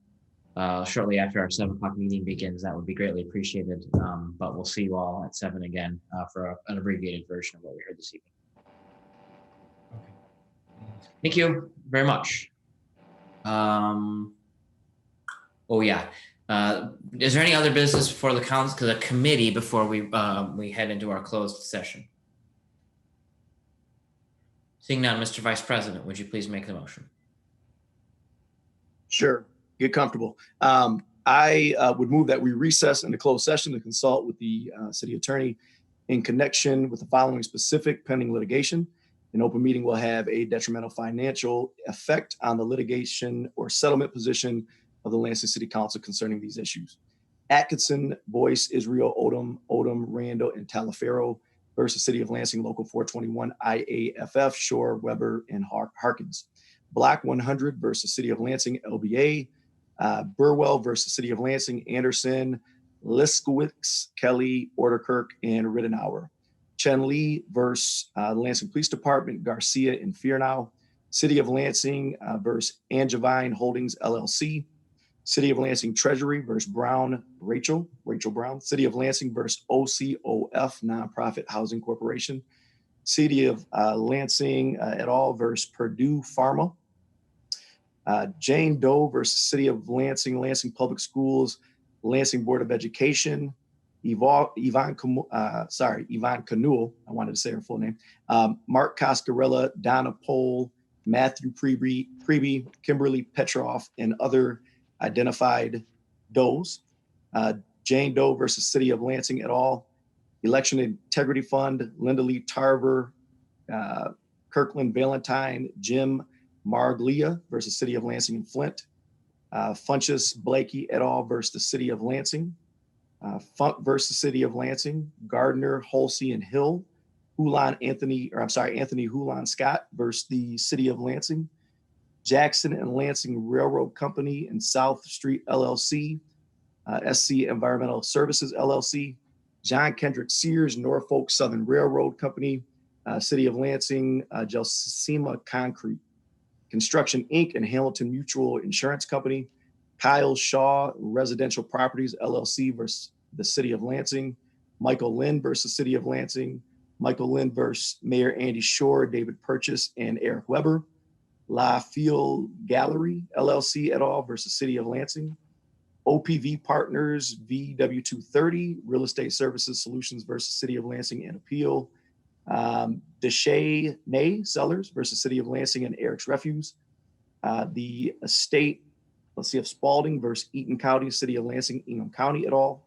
shortly after our 7 o'clock meeting begins, that would be greatly appreciated. But we'll see you all at 7 again for an abbreviated version of what we heard this evening. Thank you very much. Oh yeah. Is there any other business for the council, the committee, before we head into our closed session? Seeing none, Mr. Vice President, would you please make the motion? Sure. Get comfortable. I would move that we recess into closed session to consult with the city attorney in connection with the following specific pending litigation. An open meeting will have a detrimental financial effect on the litigation or settlement position of the Lansing City Council concerning these issues. Atkinson, Boyce, Israel, Odom, Randall, and Talaferro versus City of Lansing, Local 421, IAFF, Shore, Weber, and Harkins. Block 100 versus City of Lansing, LBA. Burwell versus City of Lansing, Anderson, Liskowitz, Kelly, Orderkirk, and Riddenauer. Chen Lee versus Lansing Police Department, Garcia and Fearnow. City of Lansing versus Angevine Holdings, LLC. City of Lansing Treasury versus Brown, Rachel Brown. City of Lansing versus OCOF, Nonprofit Housing Corporation. City of Lansing et al. Versus Purdue Pharma. Jane Doe versus City of Lansing, Lansing Public Schools, Lansing Board of Education. Yvonne Canul, I wanted to say her full name. Mark Coscarella, Donna Pohl, Matthew Preby, Kimberly Petroff, and other identified does. Jane Doe versus City of Lansing et al. Election Integrity Fund, Linda Lee Tarver, Kirkland Valentine, Jim Marglia versus City of Lansing and Flint. Funchess Blakey et al. Versus the City of Lansing. Funk versus City of Lansing. Gardner, Holsey, and Hill. Anthony Hulan Scott versus the City of Lansing. Jackson and Lansing Railroad Company and South Street LLC, SC Environmental Services LLC, John Kendrick Sears, Norfolk Southern Railroad Company, City of Lansing, Gelsima Concrete, Construction Inc. and Hamilton Mutual Insurance Company, Kyle Shaw Residential Properties LLC versus the City of Lansing, Michael Lynn versus City of Lansing, Michael Lynn versus Mayor Andy Shore, David Purchase, and Eric Weber, La Field Gallery LLC et al. Versus City of Lansing, OPV Partners VW230 Real Estate Services Solutions versus City of Lansing and appeal, Deshay Nay Sellers versus City of Lansing and Eric's Refuse, the estate, let's see, of Spalding versus Eaton County, City of Lansing, Ingham County et al.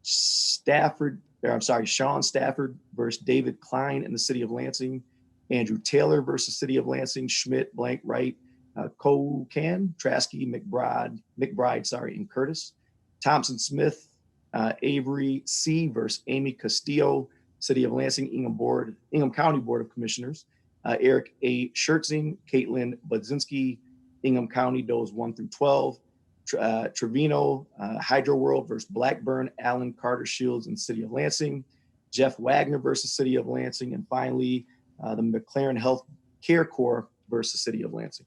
Sean Stafford versus David Klein in the City of Lansing, Andrew Taylor versus City of Lansing, Schmidt, Blank, Wright, Cocan, Traskey, McBride, and Curtis, Thompson Smith, Avery C versus Amy Castillo, City of Lansing, Ingham County Board of Commissioners, Eric A. Schertzing, Caitlin Budzinski, Ingham County, Does 1 through 12, Trevino, Hydro World versus Blackburn, Allen, Carter, Shields, and City of Lansing, Jeff Wagner versus City of Lansing, and finally, the McLaren Health Care Corps versus City of Lansing.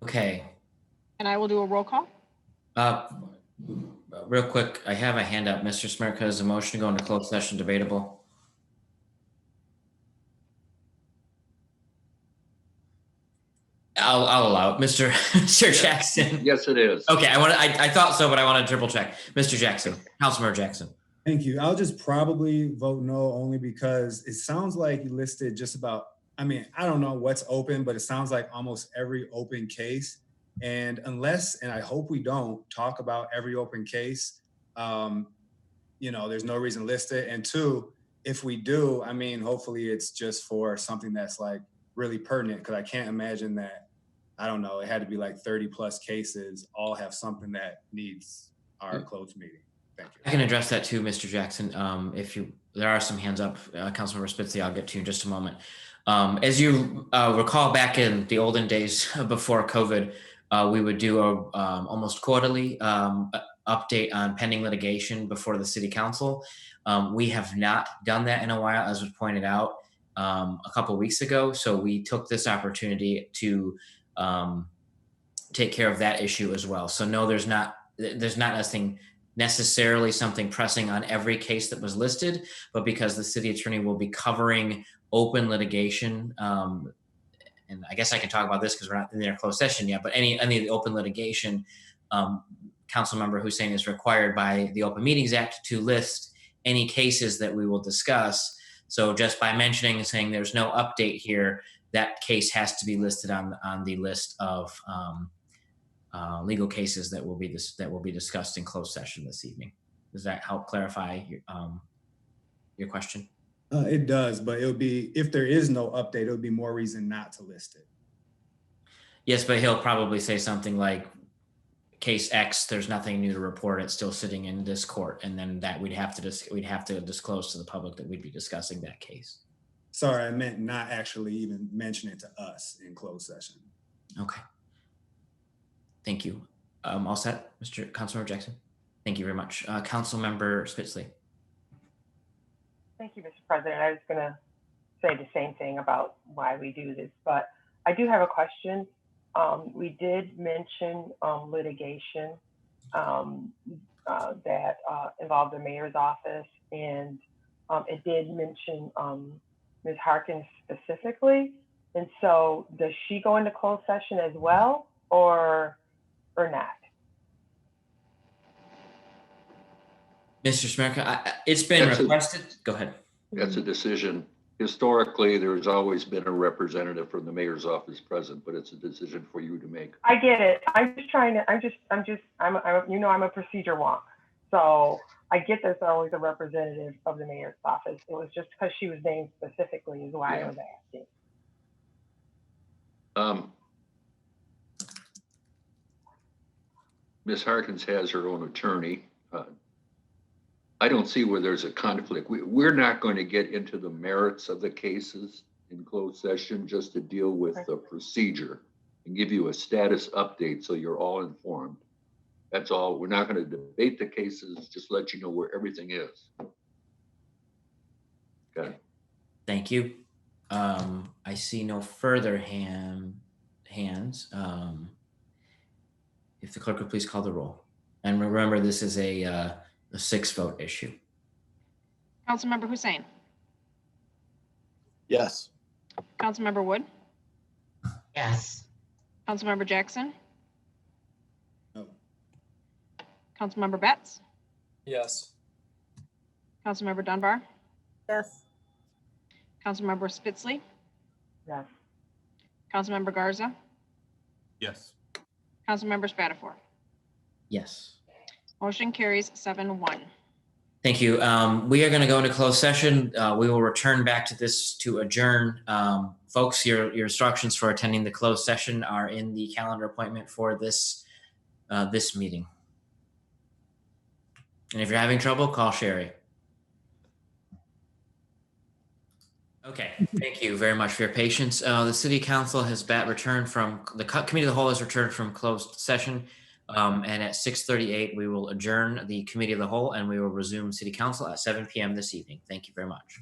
Okay. And I will do a roll call. Real quick, I have a hand up. Mr. Smirka, is a motion to go into closed session debatable? I'll allow it. Mr. Jackson. Yes, it is. Okay, I thought so, but I want to triple check. Mr. Jackson, Councilmember Jackson. Thank you. I'll just probably vote no, only because it sounds like you listed just about, I mean, I don't know what's open, but it sounds like almost every open case. And unless, and I hope we don't talk about every open case, there's no reason to list it. And two, if we do, I mean, hopefully it's just for something that's like really pertinent, because I can't imagine that, I don't know, it had to be like 30 plus cases, all have something that needs our closed meeting. Thank you. I can address that too, Mr. Jackson. There are some hands up, Councilmember Spitzley, I'll get to you in just a moment. As you recall, back in the olden days before COVID, we would do a almost quarterly update on pending litigation before the City Council. We have not done that in a while, as was pointed out a couple of weeks ago. So we took this opportunity to take care of that issue as well. So no, there's not necessarily something pressing on every case that was listed, but because the city attorney will be covering open litigation, and I guess I can talk about this because we're not in their closed session yet, but any of the open litigation, Councilmember Hussein is required by the Open Meetings Act to list any cases that we will discuss. So just by mentioning and saying there's no update here, that case has to be listed on the list of legal cases that will be discussed in closed session this evening. Does that help clarify your question? It does, but it'll be, if there is no update, it'll be more reason not to list it. Yes, but he'll probably say something like case X, there's nothing new to report. It's still sitting in this court. And then that we'd have to disclose to the public that we'd be discussing that case. Sorry, I meant not actually even mention it to us in closed session. Okay. Thank you. All set, Councilmember Jackson? Thank you very much. Councilmember Spitzley. Thank you, Mr. President. I was going to say the same thing about why we do this, but I do have a question. We did mention litigation that involved the mayor's office, and it did mention Ms. Harkins specifically. And so does she go into closed session as well, or not? Mr. Smirka, it's been requested. Go ahead. That's a decision. Historically, there has always been a representative from the mayor's office present, but it's a decision for you to make. I get it. I'm a procedure wonk. So I get there's always a representative of the mayor's office. It was just because she was named specifically is why I was asking. Ms. Harkins has her own attorney. I don't see where there's a conflict. We're not going to get into the merits of the cases in closed session just to deal with the procedure and give you a status update so you're all informed. That's all. We're not going to debate the cases, just let you know where everything is. Okay. Thank you. I see no further hands. If the clerk would please call the roll. And remember, this is a 6-vote issue. Councilmember Hussein, Yes. Councilmember Wood, Yes. Councilmember Jackson, No. Councilmember Betts, Yes. Councilmember Dunbar, Yes. Councilmember Spitzley, Yes. Councilmember Garza, Yes. Councilmember Spatafor. Yes. Motion carries 7-1. Thank you. We are going to go into closed session. We will return back to this to adjourn. Folks, your instructions for attending the closed session are in the calendar appointment for this meeting. And if you're having trouble, call Sherry. Okay, thank you very much for your patience. The City Council has returned from the Committee of the Whole has returned from closed session. And at 6:38, we will adjourn the Committee of the Whole and we will resume City Council at 7 p.m. this evening. Thank you very much.